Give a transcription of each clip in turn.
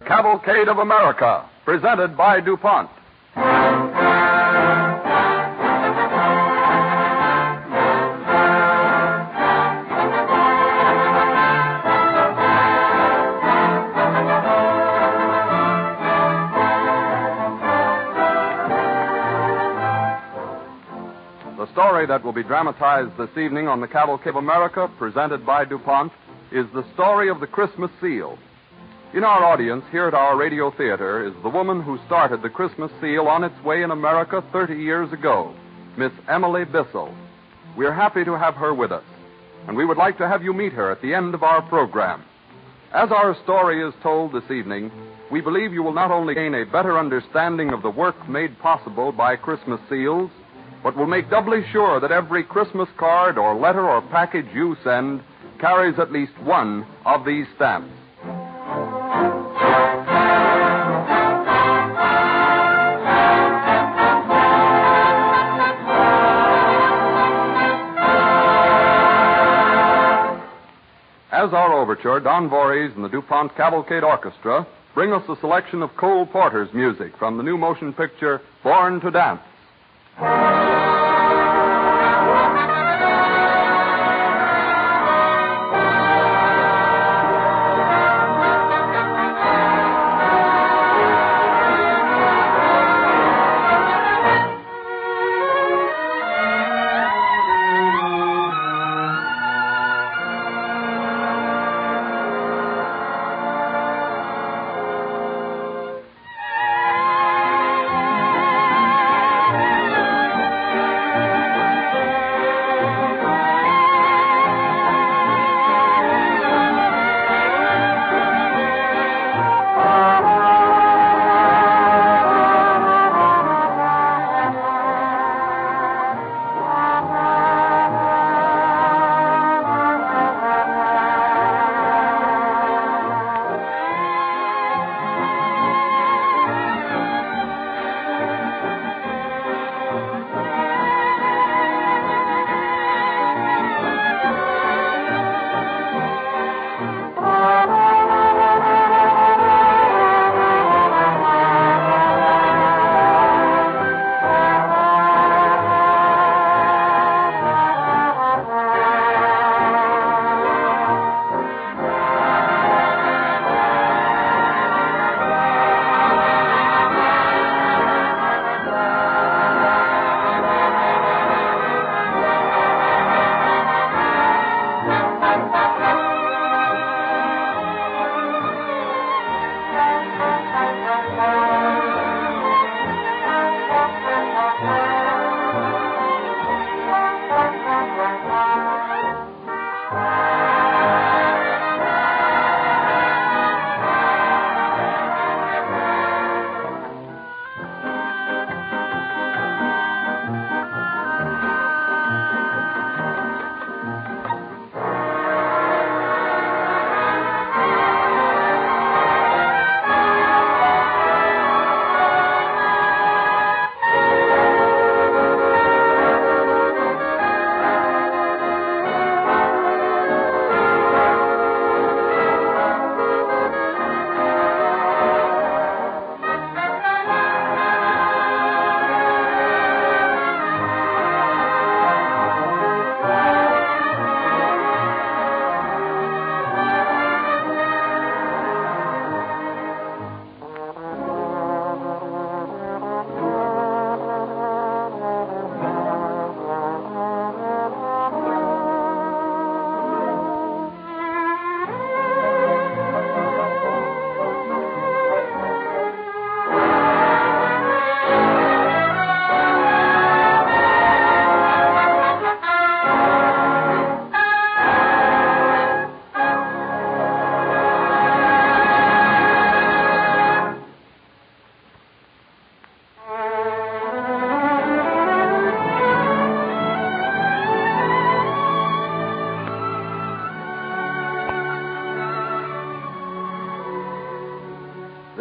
Cavalcade of America, presented by DuPont. The story that will be dramatized this evening on the Cavalcade of America, presented by DuPont, is the story of the Christmas seal. In our audience here at our radio theater is the woman who started the Christmas seal on its way in America 30 years ago, Miss Emily Bissell. We're happy to have her with us, and we would like to have you meet her at the end of our program. As our story is told this evening, we believe you will not only gain a better understanding of the work made possible by Christmas seals, but will make doubly sure that every Christmas card or letter or package you send carries at least one of these stamps. As our overture, Don Voorhees and the DuPont Cavalcade Orchestra bring us a selection of Cole Porter's music from the new motion picture Born to Dance.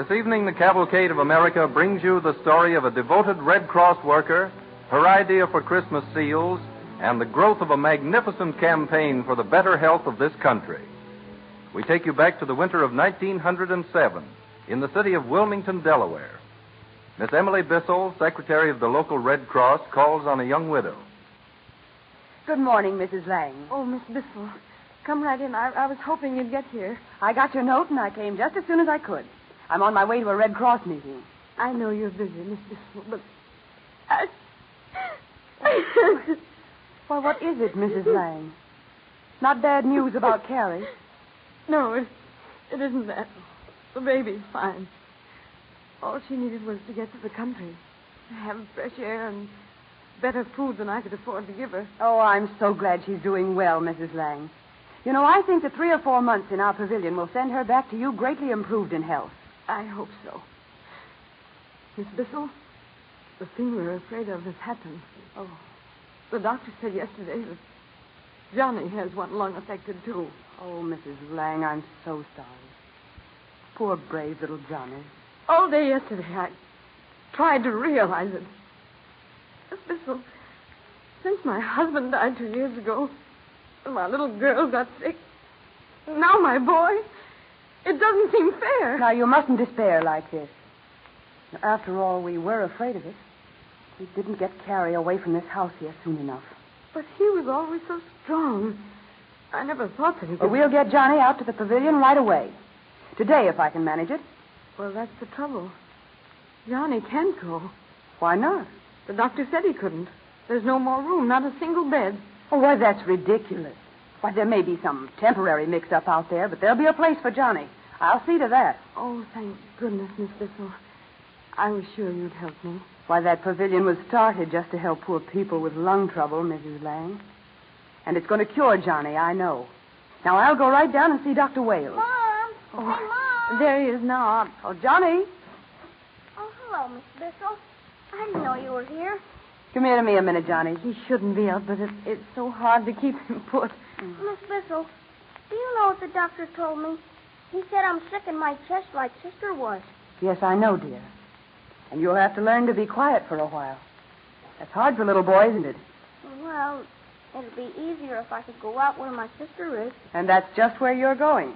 This evening, the Cavalcade of America brings you the story of a devoted Red Cross worker, her idea for Christmas seals, and the growth of a magnificent campaign for the better health of this country. We take you back to the winter of 1907 in the city of Wilmington, Delaware. Miss Emily Bissell, secretary of the local Red Cross, calls on a young widow. Good morning, Mrs. Lang. Oh, Miss Bissell, come right in. I was hoping you'd get here. I got your note, and I came just as soon as I could. I'm on my way to a Red Cross meeting. I know you're busy, Miss Bissell, but... Well, what is it, Mrs. Lang? Not bad news about Carrie? No, it isn't that. The baby's fine. All she needed was to get to the country, to have fresh air and better food than I could afford to give her. Oh, I'm so glad she's doing well, Mrs. Lang. You know, I think that 3 or 4 months in our pavilion will send her back to you greatly improved in health. I hope so. Miss Bissell, the thing we were afraid of has happened. Oh. The doctor said yesterday that Johnny has one lung affected, too. Oh, Mrs. Lang, I'm so sorry. Poor brave little Johnny. All day yesterday, I tried to realize it. Miss Bissell, since my husband died 2 years ago, and my little girl got sick, now my boy, it doesn't seem fair. Now, you mustn't despair like this. After all, we were afraid of it. We didn't get Carrie away from this house here soon enough. But he was always so strong. I never thought that he could... Well, we'll get Johnny out to the pavilion right away. Today, if I can manage it. Well, that's the trouble. Johnny can't go. Why not? The doctor said he couldn't. There's no more room, not a single bed. Oh, well, that's ridiculous. Why, there may be some temporary mix-up out there, but there'll be a place for Johnny. I'll see to that. Oh, thank goodness, Miss Bissell. I was sure you'd help me. Why, that pavilion was started just to help poor people with lung trouble, Mrs. Lang. And it's going to cure Johnny, I know. Now, I'll go right down and see Dr. Wales. Mom! Oh. Hey, Mom! There he is now. Oh, Johnny. Oh, hello, Miss Bissell. I didn't know you were here. Come here to me a minute, Johnny. He shouldn't be out, but it's so hard to keep him put. Miss Bissell, do you know what the doctor told me? He said I'm sick in my chest like Sister was. Yes, I know, dear. And you'll have to learn to be quiet for a while. That's hard for little boys, isn't it? Well, it'd be easier if I could go out where my sister is. And that's just where you're going.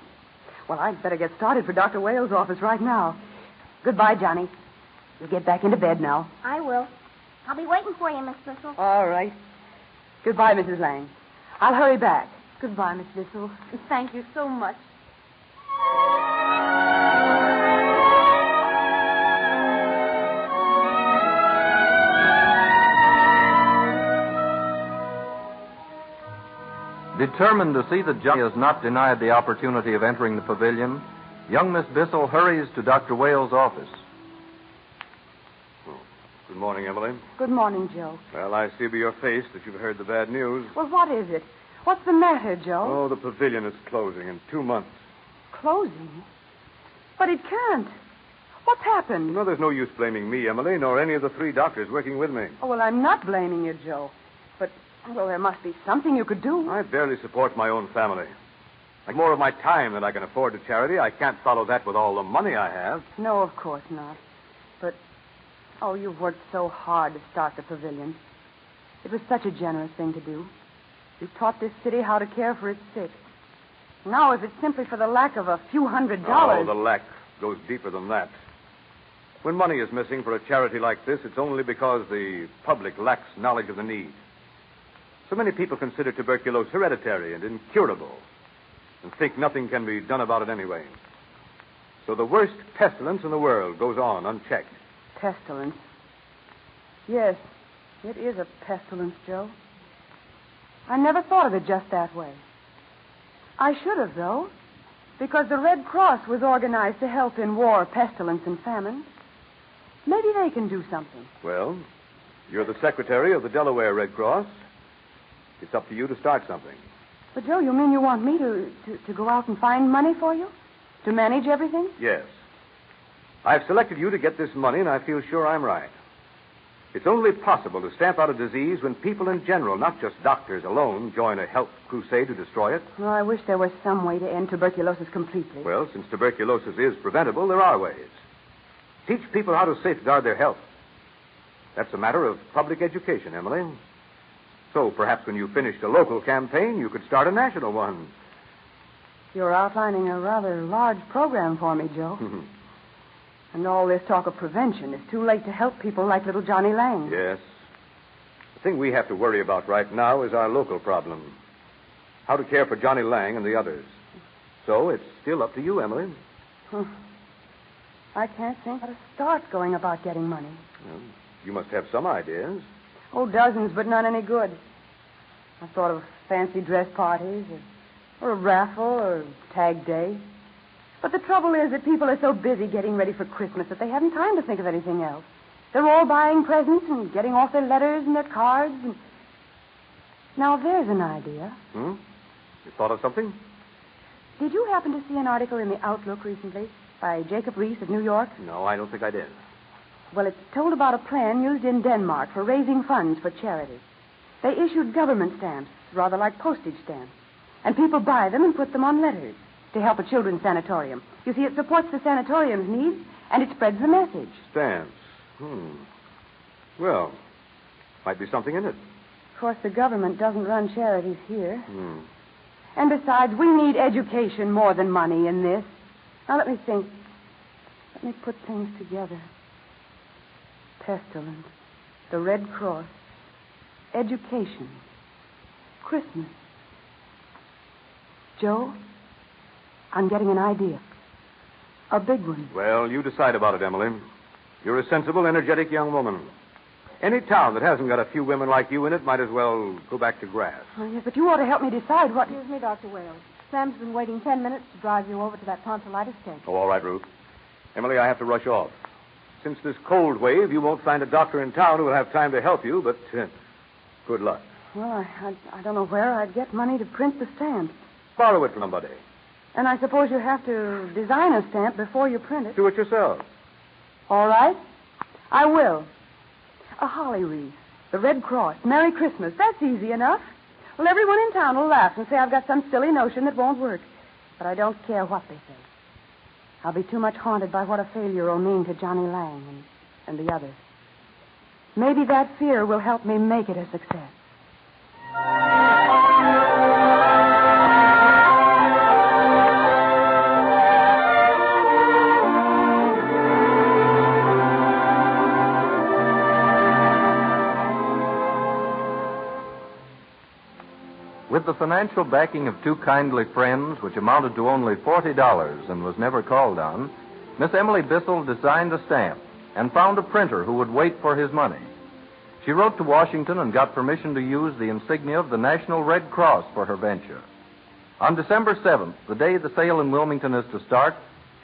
Well, I'd better get started for Dr. Wales' office right now. Goodbye, Johnny. You'll get back into bed now. I will. I'll be waiting for you, Miss Bissell. All right. Goodbye, Mrs. Lang. I'll hurry back. Goodbye, Miss Bissell. Thank you so much. Determined to see that Johnny is not denied the opportunity of entering the pavilion, young Miss Bissell hurries to Dr. Wales' office. Good morning, Emily. Good morning, Joe. Well, I see by your face that you've heard the bad news. Well, what is it? What's the matter, Joe? Oh, the pavilion is closing in 2 months. Closing? But it can't. What's happened? No, there's no use blaming me, Emily, nor any of the 3 doctors working with me. Oh, well, I'm not blaming you, Joe. But, well, there must be something you could do. I barely support my own family. Like more of my time than I can afford to charity, I can't follow that with all the money I have. No, of course not. But, oh, you've worked so hard to start the pavilion. It was such a generous thing to do. You've taught this city how to care for its sick. Now, if it's simply for the lack of a few $100... Oh, the lack goes deeper than that. When money is missing for a charity like this, it's only because the public lacks knowledge of the need. So many people consider tuberculosis hereditary and incurable and think nothing can be done about it anyway. So the worst pestilence in the world goes on unchecked. Pestilence? Yes, it is a pestilence, Joe. I never thought of it just that way. I should have, though, because the Red Cross was organized to help in war, pestilence, and famine. Maybe they can do something. Well, you're the secretary of the Delaware Red Cross. It's up to you to start something. But, Joe, you mean you want me to go out and find money for you? To manage everything? Yes. I've selected you to get this money, and I feel sure I'm right. It's only possible to stamp out a disease when people in general, not just doctors alone, join a health crusade to destroy it. Well, I wish there was some way to end tuberculosis completely. Well, since tuberculosis is preventable, there are ways. Teach people how to safeguard their health. That's a matter of public education, Emily. So perhaps when you finished a local campaign, you could start a national one. You're outlining a rather large program for me, Joe. And all this talk of prevention is too late to help people like little Johnny Lang. Yes. The thing we have to worry about right now is our local problem. How to care for Johnny Lang and the others. So it's still up to you, Emily. I can't think how to start going about getting money. Well, you must have some ideas. Oh, dozens, but none any good. I thought of fancy dress parties, or a raffle, or tag day. But the trouble is that people are so busy getting ready for Christmas that they haven't time to think of anything else. They're all buying presents and getting off their letters and their cards. And... Now, there's an idea. You thought of something? Did you happen to see an article in the Outlook recently by Jacob Reese of New York? No, I don't think I did. Well, it's told about a plan used in Denmark for raising funds for charity. They issued government stamps, rather like postage stamps. And people buy them and put them on letters to help a children's sanatorium. You see, it supports the sanatorium's needs, and it spreads the message. Stamps. Well, might be something in it. Of course, the government doesn't run charities here. And besides, we need education more than money in this. Now, let me think. Let me put things together. Pestilence. The Red Cross. Education. Christmas. Joe, I'm getting an idea. A big one. Well, you decide about it, Emily. You're a sensible, energetic young woman. Any town that hasn't got a few women like you in it might as well go back to grass. Oh, yes, but you ought to help me decide what... Excuse me, Dr. Wales. Sam's been waiting 10 minutes to drive you over to that tonsillitis cake. Oh, all right, Ruth. Emily, I have to rush off. Since this cold wave, you won't find a doctor in town who will have time to help you, but good luck. Well, I don't know where I'd get money to print the stamps. Borrow it from somebody. And I suppose you have to design a stamp before you print it. Do it yourself. All right. I will. A holly wreath, the Red Cross, Merry Christmas. That's easy enough. Well, everyone in town will laugh and say I've got some silly notion that won't work. But I don't care what they say. I'll be too much haunted by what a failure will mean to Johnny Lang and the others. Maybe that fear will help me make it a success. With the financial backing of two kindly friends, which amounted to only $40 and was never called on, Miss Emily Bissell designed a stamp and found a printer who would wait for his money. She wrote to Washington and got permission to use the insignia of the National Red Cross for her venture. On December 7th, the day the sale in Wilmington is to start,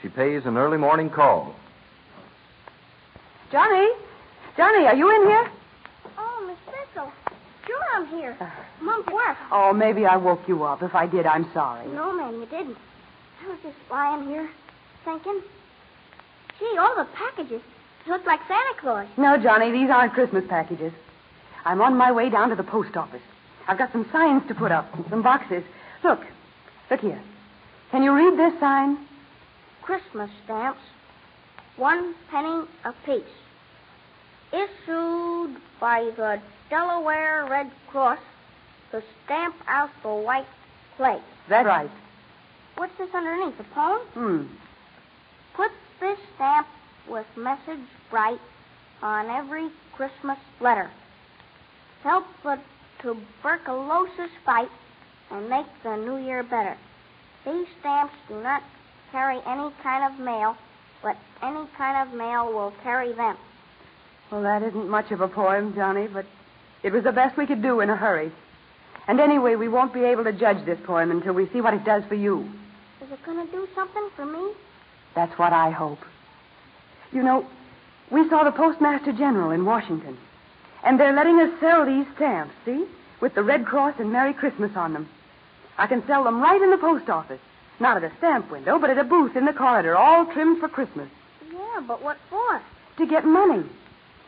she pays an early morning call. Johnny, are you in here? Oh, Miss Bissell. Sure, I'm here. Mom's work. Oh, maybe I woke you up. If I did, I'm sorry. No, ma'am, you didn't. I was just lying here thinking. Gee, all the packages look like Santa Claus. No, Johnny, these aren't Christmas packages. I'm on my way down to the post office. I've got some signs to put up and some boxes. Look here. Can you read this sign? Christmas stamps, 1 penny apiece. Issued by the Delaware Red Cross to stamp out the white plate. That's right. What's this underneath, a poem? Put this stamp with message bright on every Christmas letter. Help the tuberculosis fight and make the new year better. These stamps do not carry any kind of mail, but any kind of mail will carry them. Well, that isn't much of a poem, Johnny, but it was the best we could do in a hurry. And anyway, we won't be able to judge this poem until we see what it does for you. Is it going to do something for me? That's what I hope. You know, we saw the Postmaster General in Washington, and they're letting us sell these stamps, see? With the Red Cross and Merry Christmas on them. I can sell them right in the post office. Not at a stamp window, but at a booth in the corridor, all trimmed for Christmas. Yeah, but what for? To get money,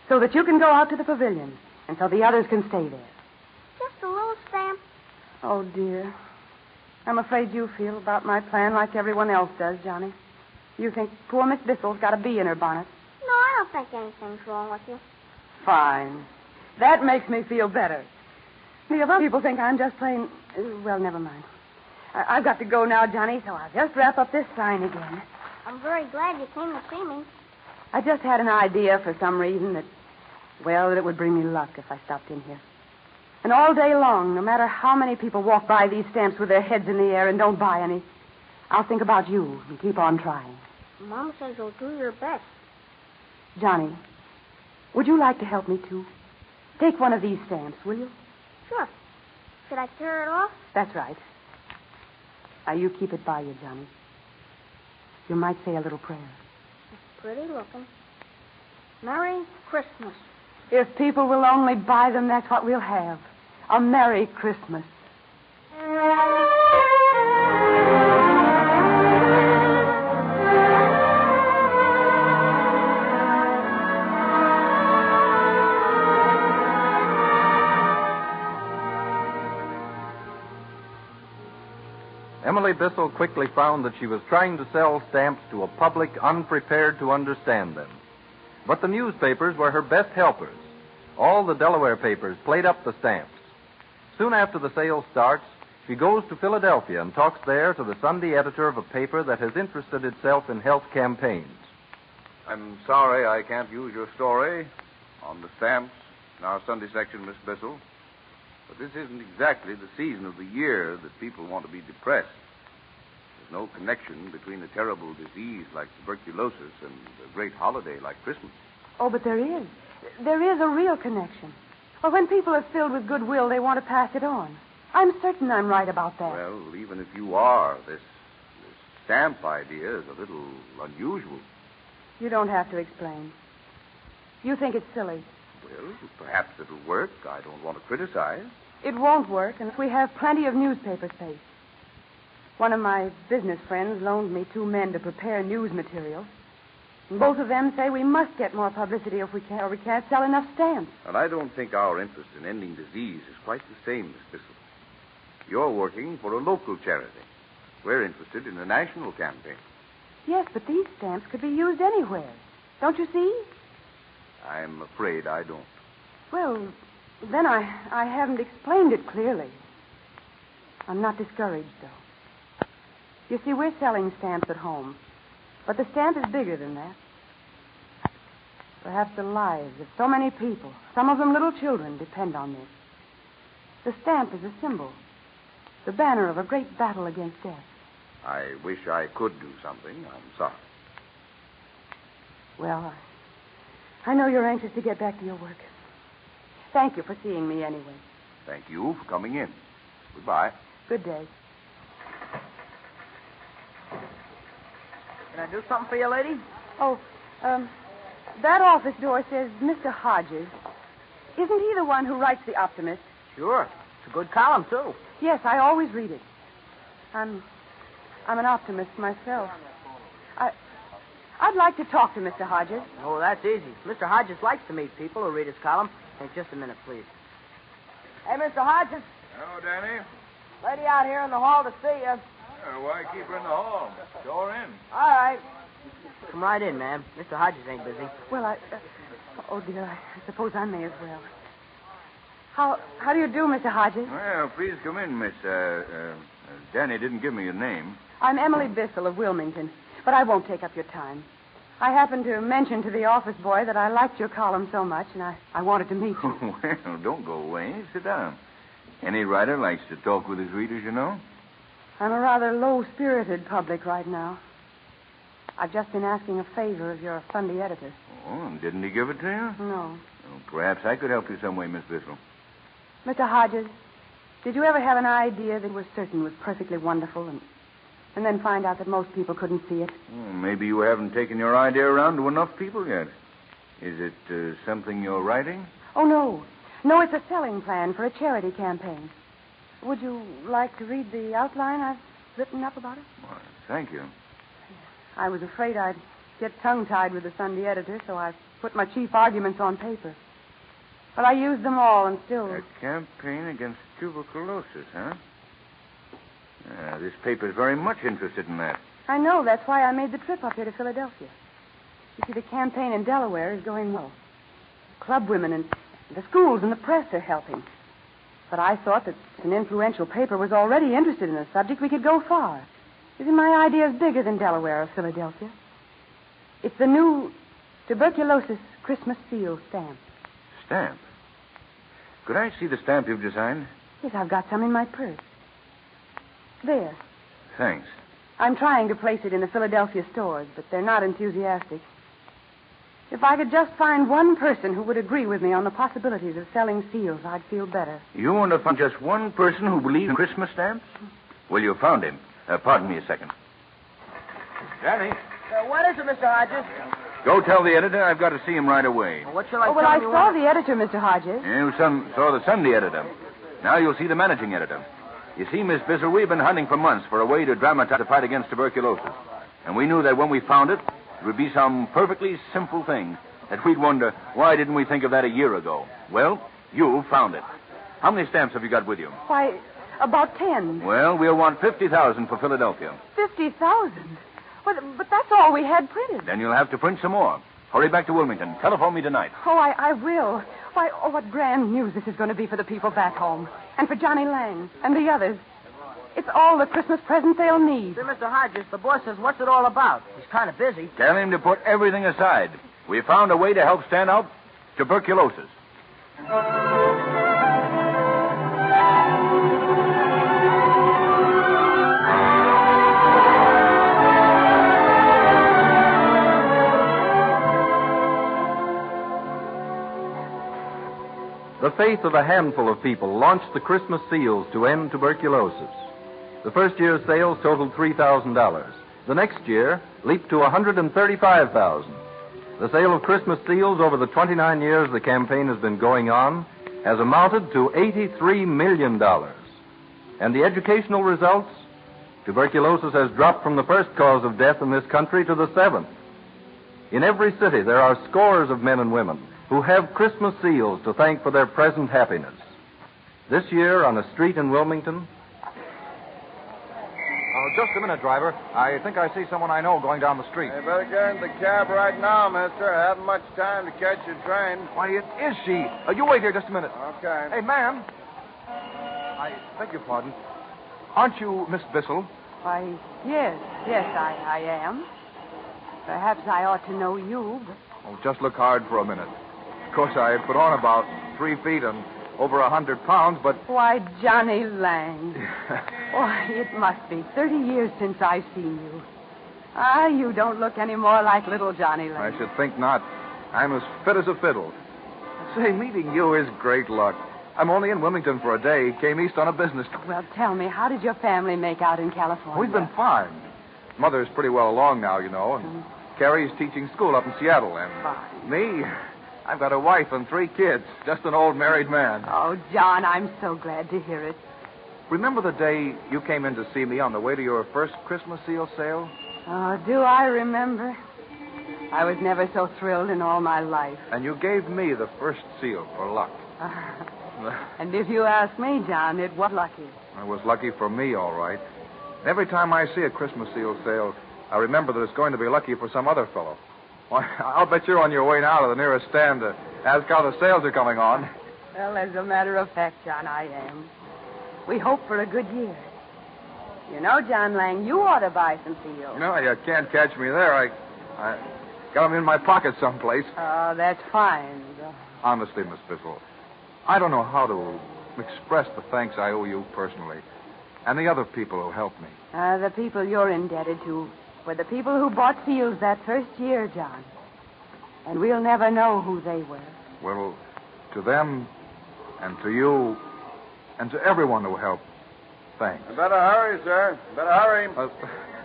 so that you can go out to the pavilion, and so the others can stay there. Just a little stamp. Oh, dear. I'm afraid you feel about my plan like everyone else does, Johnny. You think poor Miss Bissell's got a bee in her bonnet. No, I don't think anything's wrong with you. Fine. That makes me feel better. The other people think I'm just plain... Well, never mind. I've got to go now, Johnny, so I'll just wrap up this sign again. I'm very glad you came to see me. I just had an idea for some reason that it would bring me luck if I stopped in here. And all day long, no matter how many people walk by these stamps with their heads in the air and don't buy any, I'll think about you and keep on trying. Mom says you'll do your best. Johnny, would you like to help me, too? Take one of these stamps, will you? Sure. Should I tear it off? That's right. Now, you keep it by you, Johnny. You might say a little prayer. It's pretty looking. Merry Christmas. If people will only buy them, that's what we'll have. A Merry Christmas. Emily Bissell quickly found that she was trying to sell stamps to a public unprepared to understand them. But the newspapers were her best helpers. All the Delaware papers played up the stamps. Soon after the sale starts, she goes to Philadelphia and talks there to the Sunday editor of a paper that has interested itself in health campaigns. I'm sorry I can't use your story on the stamps in our Sunday section, Miss Bissell. But this isn't exactly the season of the year that people want to be depressed. There's no connection between a terrible disease like tuberculosis and a great holiday like Christmas. Oh, but there is. There is a real connection. Well, when people are filled with goodwill, they want to pass it on. I'm certain I'm right about that. Well, even if you are, this stamp idea is a little unusual. You don't have to explain. You think it's silly. Well, perhaps it'll work. I don't want to criticize. It won't work, and we have plenty of newspaper space. One of my business friends loaned me 2 men to prepare news material. And both of them say we must get more publicity if we can, or we can't sell enough stamps. And I don't think our interest in ending disease is quite the same, Miss Bissell. You're working for a local charity. We're interested in a national campaign. Yes, but these stamps could be used anywhere. Don't you see? I'm afraid I don't. Well, then I haven't explained it clearly. I'm not discouraged, though. You see, we're selling stamps at home. But the stamp is bigger than that. Perhaps the lives of so many people, some of them little children, depend on this. The stamp is a symbol, the banner of a great battle against death. I wish I could do something. I'm sorry. Well, I know you're anxious to get back to your work. Thank you for seeing me anyway. Thank you for coming in. Goodbye. Good day. Can I do something for you, lady? Oh, that office door says Mr. Hodges. Isn't he the one who writes The Optimist? Sure. It's a good column, too. Yes, I always read it. I'm an optimist myself. I'd like to talk to Mr. Hodges. Oh, that's easy. Mr. Hodges likes to meet people who read his column. Hey, just a minute, please. Hey, Mr. Hodges. Hello, Danny. Lady out here in the hall to see you. Why keep her in the hall? Show her in. All right. Come right in, ma'am. Mr. Hodges ain't busy. Well, oh, dear, I suppose I may as well. How do you do, Mr. Hodges? Well, please come in, Miss. Danny didn't give me your name. I'm Emily Bissell of Wilmington, but I won't take up your time. I happened to mention to the office boy that I liked your column so much, and I wanted to meet you. Well, don't go away. Sit down. Any writer likes to talk with his readers, you know. I'm a rather low-spirited public right now. I've just been asking a favor of your Sunday editor. Oh, and didn't he give it to you? No. Well, perhaps I could help you some way, Miss Bissell. Mr. Hodges, did you ever have an idea that you were certain was perfectly wonderful and then find out that most people couldn't see it? Well, maybe you haven't taken your idea around to enough people yet. Is it something you're writing? Oh, no. No, it's a selling plan for a charity campaign. Would you like to read the outline I've written up about it? Well, thank you. I was afraid I'd get tongue-tied with the Sunday editor, so I put my chief arguments on paper. But I used them all and still... A campaign against tuberculosis, huh? This paper's very much interested in that. I know. That's why I made the trip up here to Philadelphia. You see, the campaign in Delaware is going well. Club women and the schools and the press are helping. But I thought that since an influential paper was already interested in the subject, we could go far. Isn't my idea bigger than Delaware or Philadelphia? It's the new Tuberculosis Christmas seal stamp. Stamp? Could I see the stamp you've designed? Yes, I've got some in my purse. There. Thanks. I'm trying to place it in the Philadelphia stores, but they're not enthusiastic. If I could just find one person who would agree with me on the possibilities of selling seals, I'd feel better. You want to find just one person who believes in Christmas stamps? Well, you found him. Pardon me a second. Danny. What is it, Mr. Hodges? Go tell the editor I've got to see him right away. What shall I Oh, well, tell I you? saw the editor, Mr. Hodges. You saw the Sunday editor. Now you'll see the managing editor. You see, Miss Bissell, we've been hunting for months for a way to dramatize the fight against tuberculosis. And we knew that when we found it, it would be some perfectly simple thing that we'd wonder, why didn't we think of that a year ago? Well, you found it. How many stamps have you got with you? Why, about 10. Well, we'll want 50,000 for Philadelphia. 50,000? But that's all we had printed. Then you'll have to print some more. Hurry back to Wilmington. Telephone me tonight. Oh, I will. Why, oh, what grand news this is going to be for the people back home. And for Johnny Lang and the others. It's all the Christmas present they'll need. Say, Mr. Hodges, the boss says, what's it all about? He's kind of busy. Tell him to put everything aside. We found a way to help stand out tuberculosis. The faith of a handful of people launched the Christmas seals to end tuberculosis. The first year's sales totaled $3,000. The next year leaped to $135,000. The sale of Christmas seals over the 29 years the campaign has been going on has amounted to $83 million. And the educational results? Tuberculosis has dropped from the first cause of death in this country to the seventh. In every city, there are scores of men and women who have Christmas seals to thank for their present happiness. This year, on a street in Wilmington... Oh, just a minute, driver. I think I see someone I know going down the street. You better get in the cab right now, mister. I haven't much time to catch your train. Why, it is she. You wait here just a minute. Okay. Hey, ma'am. I beg your pardon. Aren't you Miss Bissell? Why, yes, I am. Perhaps I ought to know you, but... Oh, just look hard for a minute. Of course, I put on about 3 feet and over 100 pounds, but... Why, Johnny Lang. Why, it must be 30 years since I've seen you. You don't look any more like little Johnny Lang. I should think not. I'm as fit as a fiddle. Say, meeting you is great luck. I'm only in Wilmington for a day. Came east on a business trip. Well, tell me, how did your family make out in California? We've been fine. Mother's pretty well along now, you know, and Carrie's teaching school up in Seattle, and Fine. me, I've got a wife and 3 kids, just an old married man. Oh, John, I'm so glad to hear it. Remember the day you came in to see me on the way to your first Christmas seal sale? Oh, do I remember? I was never so thrilled in all my life. And you gave me the first seal for luck. And if you ask me, John, it was lucky. It was lucky for me, all right. Every time I see a Christmas seal sale, I remember that it's going to be lucky for some other fellow. Why, I'll bet you're on your way now to the nearest stand to ask how the sales are coming on. Well, as a matter of fact, John, I am. We hope for a good year. You know, John Lang, you ought to buy some seals. No, you can't catch me there. I got them in my pocket someplace. Oh, that's fine. Honestly, Miss Bissell, I don't know how to express the thanks I owe you personally and the other people who helped me. The people you're indebted to were the people who bought seals that first year, John. And we'll never know who they were. Well, to them and to you and to everyone who helped, thanks. You better hurry, sir. Better hurry.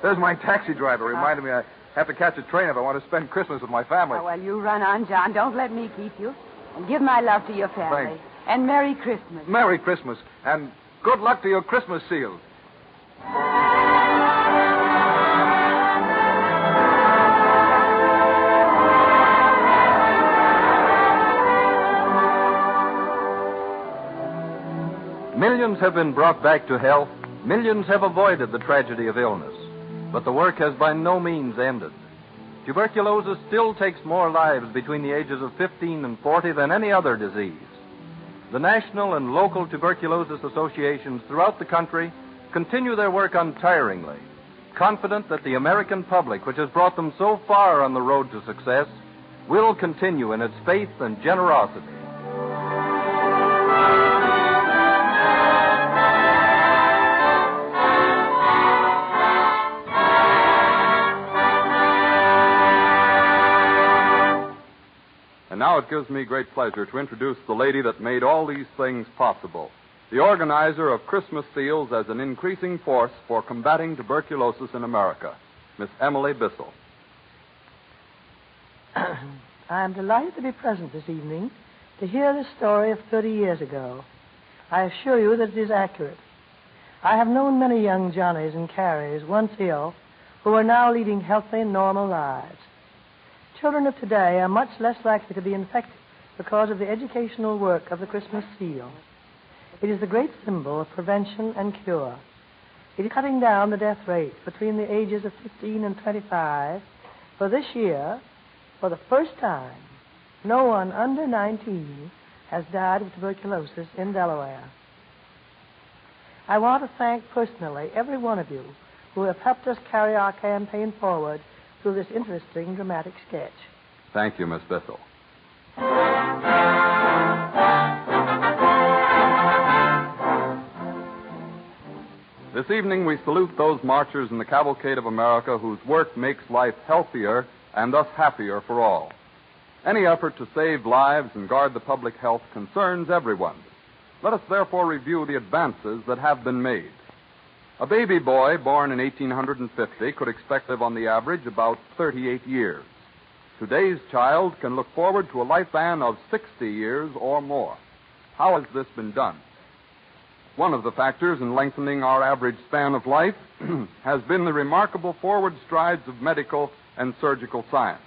There's my taxi driver reminded me I have to catch a train if I want to spend Christmas with my family. Oh, well, you run on, John. Don't let me keep you. And give my love to your family. Thanks. And Merry Christmas. Merry Christmas, and good luck to your Christmas seals. Millions have been brought back to health. Millions have avoided the tragedy of illness. But the work has by no means ended. Tuberculosis still takes more lives between the ages of 15 and 40 than any other disease. The national and local tuberculosis associations throughout the country continue their work untiringly, confident that the American public, which has brought them so far on the road to success, will continue in its faith and generosity. And now it gives me great pleasure to introduce the lady that made all these things possible, the organizer of Christmas seals as an increasing force for combating tuberculosis in America, Miss Emily Bissell. I am delighted to be present this evening to hear the story of 30 years ago. I assure you that it is accurate. I have known many young Johnnies and Carries, once ill, who are now leading healthy, normal lives. Children of today are much less likely to be infected because of the educational work of the Christmas seal. It is the great symbol of prevention and cure. It is cutting down the death rate between the ages of 15 and 25. For this year, for the first time, no one under 19 has died of tuberculosis in Delaware. I want to thank personally every one of you who have helped us carry our campaign forward through this interesting, dramatic sketch. Thank you, Miss Bissell. This evening, we salute those marchers in the cavalcade of America whose work makes life healthier and thus happier for all. Any effort to save lives and guard the public health concerns everyone. Let us therefore review the advances that have been made. A baby boy born in 1850 could expect to live on the average about 38 years. Today's child can look forward to a lifespan of 60 years or more. How has this been done? One of the factors in lengthening our average span of life has been the remarkable forward strides of medical and surgical science.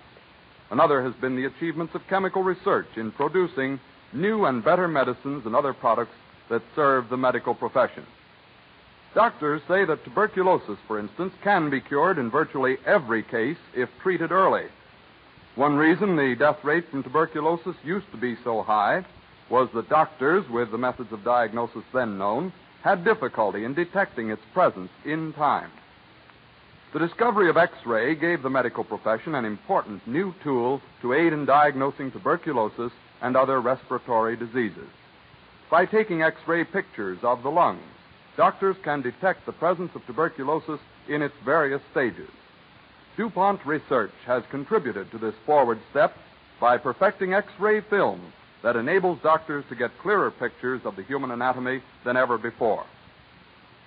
Another has been the achievements of chemical research in producing new and better medicines and other products that serve the medical profession. Doctors say that tuberculosis, for instance, can be cured in virtually every case if treated early. One reason the death rate from tuberculosis used to be so high was that doctors, with the methods of diagnosis then known, had difficulty in detecting its presence in time. The discovery of X-ray gave the medical profession an important new tool to aid in diagnosing tuberculosis and other respiratory diseases. By taking X-ray pictures of the lungs, doctors can detect the presence of tuberculosis in its various stages. DuPont research has contributed to this forward step by perfecting X-ray film that enables doctors to get clearer pictures of the human anatomy than ever before.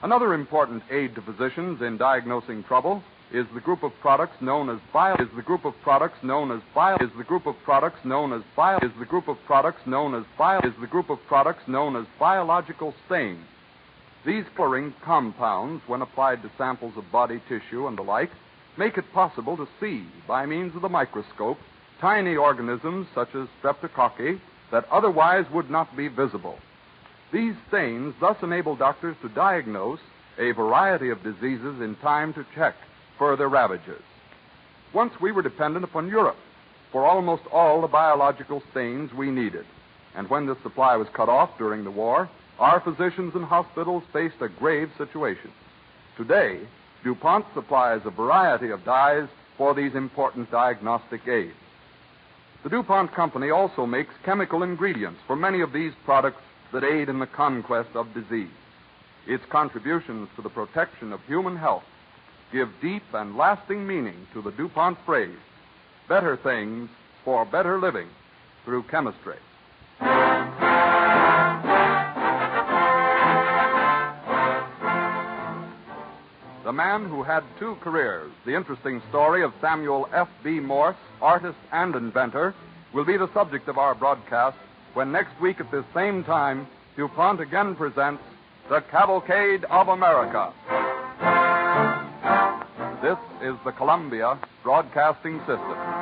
Another important aid to physicians in diagnosing trouble is the group of products known as biological stains. These coloring compounds, when applied to samples of body tissue and the like, make it possible to see, by means of the microscope, tiny organisms such as streptococci that otherwise would not be visible. These stains thus enable doctors to diagnose a variety of diseases in time to check further ravages. Once we were dependent upon Europe for almost all the biological stains we needed, and when this supply was cut off during the war, our physicians and hospitals faced a grave situation. Today, DuPont supplies a variety of dyes for these important diagnostic aids. The DuPont company also makes chemical ingredients for many of these products that aid in the conquest of disease. Its contributions to the protection of human health give deep and lasting meaning to the DuPont phrase, better things for better living through chemistry. The man who had two careers, the interesting story of Samuel F.B. Morse, artist and inventor, will be the subject of our broadcast when next week at this same time, DuPont again presents The Cavalcade of America. This is the Columbia Broadcasting System.